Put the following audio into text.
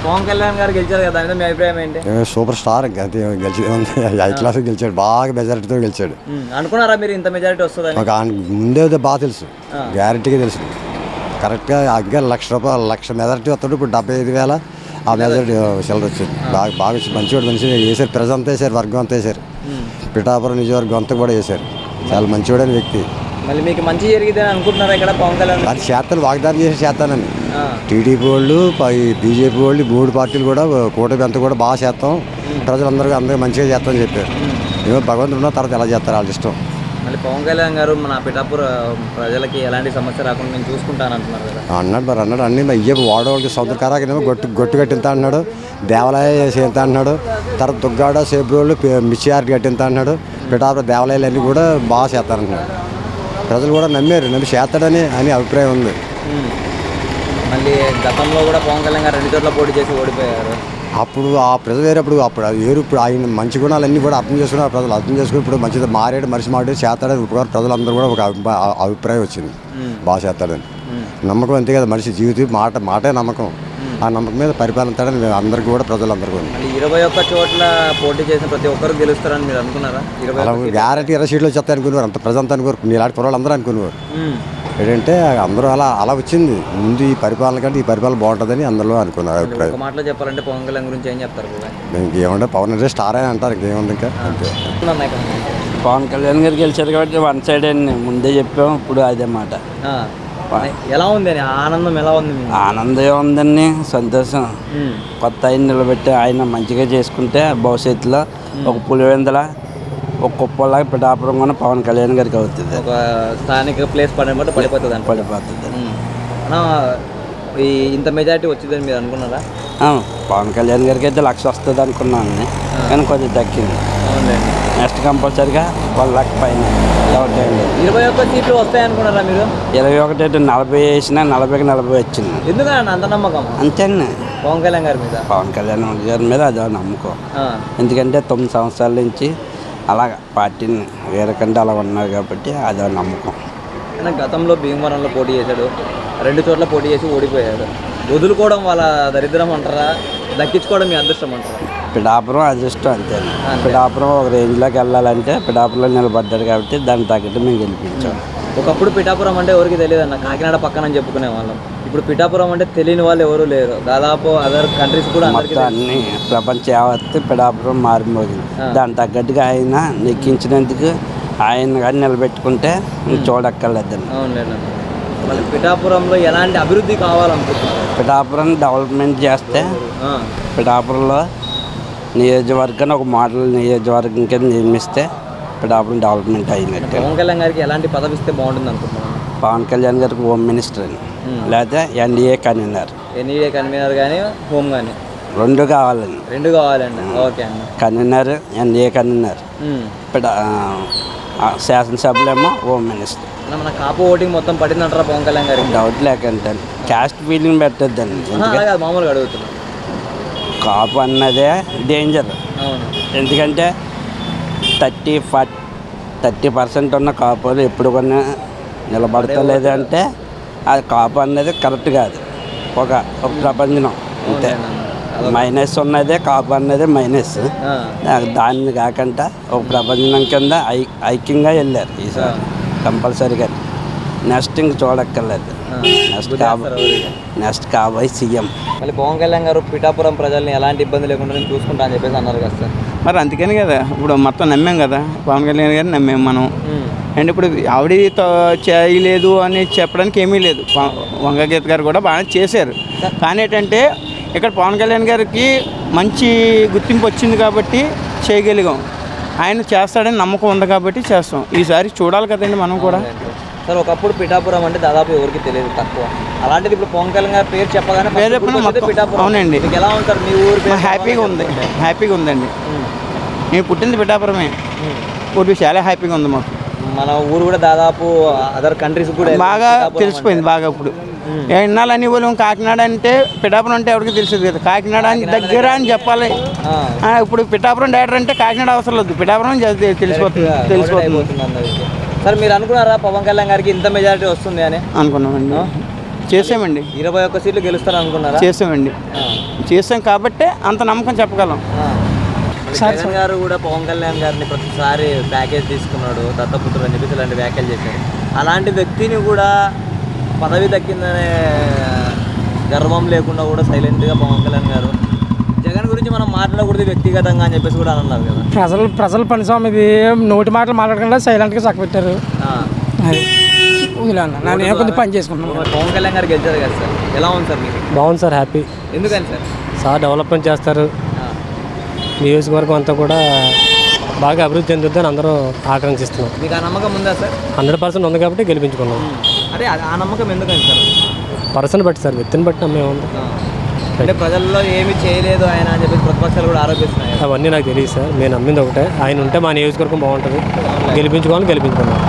పవన్ కళ్యాణ్ గారు గెలిచారు కదా, దాని మీద మీ అభిప్రాయం ఏంటి? సూపర్ స్టార్ హై క్లాస్ గెలిచాడు, బాగా మెజారిటీతో గెలిచాడు. అనుకున్నారా మీరు ఇంత మెజారిటీ వస్తుందని? ముందే బాగా తెలుసు, గ్యారెంటీగా తెలుసు కరెక్ట్గా. ఇంకా లక్ష మెజారిటీ వస్తాడు. ఇప్పుడు 75,000 ఆ మెజారిటీ చిల్లర వచ్చింది. బాగా మంచివాడు, మంచిగా వేసారు. ప్రజంతా వేసారు, వర్గం అంతా వేసారు, పిఠాపురం నియోజకవర్గం అంతా కూడా వేసారు. చాలా మంచివాడని వ్యక్తి. మళ్ళీ మీకు మంచి జరిగిద్దని అనుకుంటున్నారా ఇక్కడ పవన్ కళ్యాణ్? అది చేస్తాను, వాగ్దానం చేసి చేస్తానని. టీడీపీ వాళ్ళు, బీజేపీ వాళ్ళు, 3 పార్టీలు కూడా కూటమి అంతా కూడా బాగా చేస్తాం, అందరూ మంచిగా చేస్తామని చెప్పారు. ఏమో భగవంతుడు ఉన్న తర్వాత ఎలా చేస్తారు వాళ్ళ ఇష్టం. మళ్ళీ పవన్ కళ్యాణ్ గారు మన పిఠాపుర ప్రజలకి ఎలాంటి సమస్య రాకుండా నేను చూసుకుంటాను అంటున్నారు కదా. అన్నాడు అన్ని ఇయ్యపు వాడవాళ్ళకి సముద్ర కరాకేమో గొట్టు కట్టింతా అన్నాడు, దేవాలయ చేస్తా అన్నాడు, తర్వాత దుగ్గాడ సేబ్రోళ్ళు మిర్చియార్ కట్టింతా అన్నాడు. పిఠాపుర దేవాలయాలు అన్నీ కూడా బాగా చేస్తారంటున్నాడు. ప్రజలు కూడా నమ్మారు, చేస్తాడని అభిప్రాయం ఉంది. మళ్ళీ గతంలో కూడా పవన్ కళ్యాణ్ గారు 2 చోట్ల పోటీ చేసి ఓడిపోయారు. అప్పుడు ఆ ప్రజలు వేరేప్పుడు అప్పుడు వేరు. ఇప్పుడు ఆయన మంచి గుణాలన్నీ కూడా అర్థం చేసుకున్నారు. ప్రజలు అర్థం చేసుకుని ఇప్పుడు మంచిది మనిషి మాట చేస్తాడని ఉపకారం ప్రజలందరూ కూడా ఒక అభిప్రాయం వచ్చింది, బాగా చేస్తాడని నమ్మకం. అంతే కదా, మనిషి జీవితం మాటే నమ్మకం. ఆ నమ్మకం మీద పరిపాలిస్తాడని అందరికీ కూడా ప్రజలందరూ కూడా. 21 చోట్ల పోటీ చేసిన ప్రతి ఒక్కరు గెలుస్తారని మీరు అనుకున్నారా? గ్యారెంటీ 20 సీట్లు వచ్చేస్తాయి అనుకునేవారు, అంత ప్రజంతా అనుకోరు. నీలాంటి కుర్రాళ్ళు అందరూ అనుకునేవారు. ఏంటంటే అందరూ అలా వచ్చింది. ముందు ఈ పరిపాలన కంటే ఈ పరిపాలన బాగుంటుందని అందరూ అనుకున్నారు అభిప్రాయం. ఒక మాటలో చెప్పాలంటే పవన్ కళ్యాణ్ గురించి ఏం చెప్తారు? ఇంకేమంటే పవన్ అంటే స్టార్ అని అంటారు, ఇంకేముంది ఇంకా అంతే. పవన్ కళ్యాణ్ గారు గెలిచారు కాబట్టి వన్ సైడ్ అండి, ముందే చెప్పాము. ఇప్పుడు అదే మాట. ఎలా ఉంది ఆనందం? ఎలా ఉంది? ఆనందం ఉందండి, సంతోషం. కొత్త ఆయన నిలబెట్టి ఆయన మంచిగా చేసుకుంటే భవిష్యత్తులో ఒక పులివెందుల, ఒక కుప్పలాగా పిఠాపురం కూడా పవన్ కళ్యాణ్ గారికి అవుతుంది. ఒక స్థానిక ప్లేస్ పడిపోతుంది. ఇంత మెజారిటీ వచ్చిందని మీరు అనుకున్నారా? పవన్ కళ్యాణ్ గారికి అయితే 1,00,000 వస్తుంది అనుకున్నాను, కానీ కొంచెం తగ్గింది. నెక్స్ట్ కంపల్సరిగా 1,00,000 పైన. 21 సీట్లు వస్తాయి అనుకున్నారా మీరు? 21 అయితే 40 వేసినా 40కి 40 వచ్చింది. ఎందుకన్నా అంత నమ్మకం? అంతేండి, పవన్ కళ్యాణ్ గారి మీద. పవన్ కళ్యాణ్ గారి మీద అదే నమ్మకం. ఎందుకంటే 9 సంవత్సరాల నుంచి అలాగ పార్టీని వేరకంటే అలా ఉన్నారు కాబట్టి అదే నమ్మకం. గతంలో భీమవరంలో పోటీ చేశాడు, 2 చోట్ల పోటీ చేసి ఓడిపోయాడు. వదులుకోవడం వాళ్ళ దరిద్రం అంటారా, దక్కించుకోవడం మీ అదృష్టం అంటారా? పిఠాపురం అదృష్టం అంతే. పిఠాపురం ఒక రేంజ్లోకి వెళ్ళాలంటే పిఠాపురంలో నిలబడ్డాడు కాబట్టి దానికి తగ్గట్టు మేము గెలిపించాం. ఒకప్పుడు పిఠాపురం అంటే ఎవరికి తెలియదు అన్న, కాకినాడ పక్కన చెప్పుకునే వాళ్ళం. ఇప్పుడు పిఠాపురం అంటే తెలియని వాళ్ళు ఎవరు లేరు. దాదాపు అదర్ కంట్రీస్ కూడా అన్ని ప్రపంచ యావత్తు పిఠాపురం మారిమోగింది. దానికి తగ్గట్టుగా ఆయన నెక్కించినందుకు ఆయన కానీ నిలబెట్టుకుంటే చూడక్కర్లేదండి. అవునులేండి. మళ్ళీ పిఠాపురంలో ఎలాంటి అభివృద్ధి కావాలనుకుంటున్నారు? పిఠాపురం డెవలప్మెంట్ చేస్తే పిఠాపురంలో నియోజకవర్గాన్ని ఒక మోడల్ నియోజకవర్గం కింద నిర్మిస్తే పిఠాపురం డెవలప్మెంట్ అయినట్టు. పవన్ కళ్యాణ్ గారికి ఎలాంటి పదవి ఇస్తే బాగుంటుంది అనుకుంటున్నాను? పవన్ కళ్యాణ్ గారికి హోమ్ మినిస్టర్ అని, లేకపోతే ఎన్డీఏ కన్వీనర్. ఎన్డీఏ కన్వీనర్ కానీ హోమ్ కానీ 2 కావాలండి. 2 కావాలండి. ఓకే అన్న. Convener, NDA convener. శాసనసభలేమో హోమ్ మినిస్టర్. మన కాపు ఓటింగ్ మొత్తం పడిందంటారా పవన్ కళ్యాణ్ గారికి? డౌట్ లేకంటే క్యాస్ట్ ఫీలింగ్ పెట్టద్దండి. మామూలుగా అడుగుతున్నాను. కాపు అన్నదే డేంజర్. ఎందుకంటే 30% ఉన్న కాపులు ఎప్పుడు కొన్నా నిలబడతలేదంటే అది కాపు అన్నది కరెక్ట్ కాదు. ఒక ప్రపంచం అంతే. మైనస్ ఉన్నదే కాపు అన్నది మైనస్. దాన్ని కాకుండా ఒక ప్రపంచం కింద ఐక్యంగా వెళ్ళారు ఈసారి కంపల్సరీగా. నెక్స్ట్ ఇంక చూడక్కర్లేదు. నెక్స్ట్ కాబోయే సీఎం. మళ్ళీ పవన్ కళ్యాణ్ గారు పిఠాపురం ప్రజల్ని ఎలాంటి ఇబ్బంది లేకుండా నేను చూసుకుంటా అని చెప్పేసి అన్నారు కదా సార్. మరి అందుకని కదా ఇప్పుడు మొత్తం నమ్మాం కదా, పవన్ కళ్యాణ్ గారిని నమ్మాం మనం. అండ్ ఇప్పుడు ఆవిడతో చేయలేదు అని చెప్పడానికి ఏమీ లేదు. వంగగీత గారు కూడా బాగా చేశారు. కానీ ఏంటంటే ఇక్కడ పవన్ కళ్యాణ్ గారికి మంచి గుర్తింపు వచ్చింది కాబట్టి చేయగలిగాం. ఆయన చేస్తాడని నమ్మకం ఉంది కాబట్టి చేస్తాం. ఈసారి చూడాలి కదండి మనం కూడా. సార్ ఒకప్పుడు పిఠాపురం అంటే దాదాపు ఎవరికి తెలియదు, తక్కువ. అలాంటిది ఇప్పుడు పవన్ కళ్యాణ్ గారి పేరు చెప్పగానే పిఠాపురం. అవునండి. ఎలా ఉంటారు మీ ఊరు? హ్యాపీగా ఉందండి. నేను పుట్టింది పిఠాపురమే. ఊరికి చాలా హ్యాపీగా ఉంది మాకు. మన ఊరు కూడా దాదాపు అదర్ కంట్రీస్ కూడా బాగా తెలిసిపోయింది. బాగా ఇప్పుడు ఎన్నాళ్ళని వాళ్ళు కాకినాడ అంటే పిఠాపురం అంటే ఎవరికి తెలిసేది కదా. కాకినాడ అని దగ్గర అని చెప్పాలి. ఇప్పుడు పిఠాపురం డైరెక్టర్ అంటే కాకినాడ అవసరం లేదు, పిఠాపురం తెలిసిపోతుంది. సార్ మీరు అనుకున్నారా పవన్ కళ్యాణ్ గారికి ఇంత మెజారిటీ వస్తుంది అని? అనుకున్నామండి. చేసామండి. 21 సీట్లు గెలుస్తారు అనుకున్నారా? చేసామండి. చేసాం కాబట్టే అంత నమ్మకం చెప్పగలం. జగన్ గారు కూడా పవన్ కళ్యాణ్ గారిని ప్రతిసారి ప్యాకేజ్ తీసుకున్నాడు, దత్తపుత్రుడు అని చెప్పేసి ఇలాంటి వ్యాఖ్యలు చేశారు. అలాంటి వ్యక్తిని కూడా పదవి దక్కిందనే గర్వం లేకుండా కూడా సైలెంట్గా పవన్ కళ్యాణ్ గారు జగన్ గురించి మనం మాట్లాడకూడదు వ్యక్తిగతంగా అని చెప్పేసి కూడా అన్నారు కదా. ప్రజల పనిస్వామి ఇది నోటి మాటలు మాట్లాడకుండా సైలెంట్గా చక్కబెట్టారు. నేను కొంచెం పని చేసుకున్నాను. పవన్ కళ్యాణ్ గారు గెలిచారు కదా సార్, ఎలా ఉంది సార్ మీకు? బాగుంది సార్, హ్యాపీ. ఎందుకని సార్? సార్ డెవలప్మెంట్ చేస్తారు, నియోజకవర్గం అంతా కూడా బాగా అభివృద్ధి చెందుద్దని అందరూ ఆకాంక్షిస్తున్నాం. మీకు ఆ నమ్మకం ఉందా సార్? 100% ఉంది కాబట్టి గెలిపించుకున్నాం. అదే ఆ నమ్మకం ఎందుకని సార్? పర్సన్ బట్టి సార్, వ్యక్తిని బట్టి నమ్మేముంది. అంటే ప్రజల్లో ఏమి చేయలేదు ఆయన అని చెప్పేసి ప్రతిపక్షాలు కూడా ఆరోపిస్తున్నాయి. అవన్నీ నాకు తెలియదు సార్, నేను నమ్మింది ఒకటే, ఆయన ఉంటే మా నియోజకవర్గం బాగుంటుంది, గెలిపించుకోవాలని గెలిపించుకున్నాం.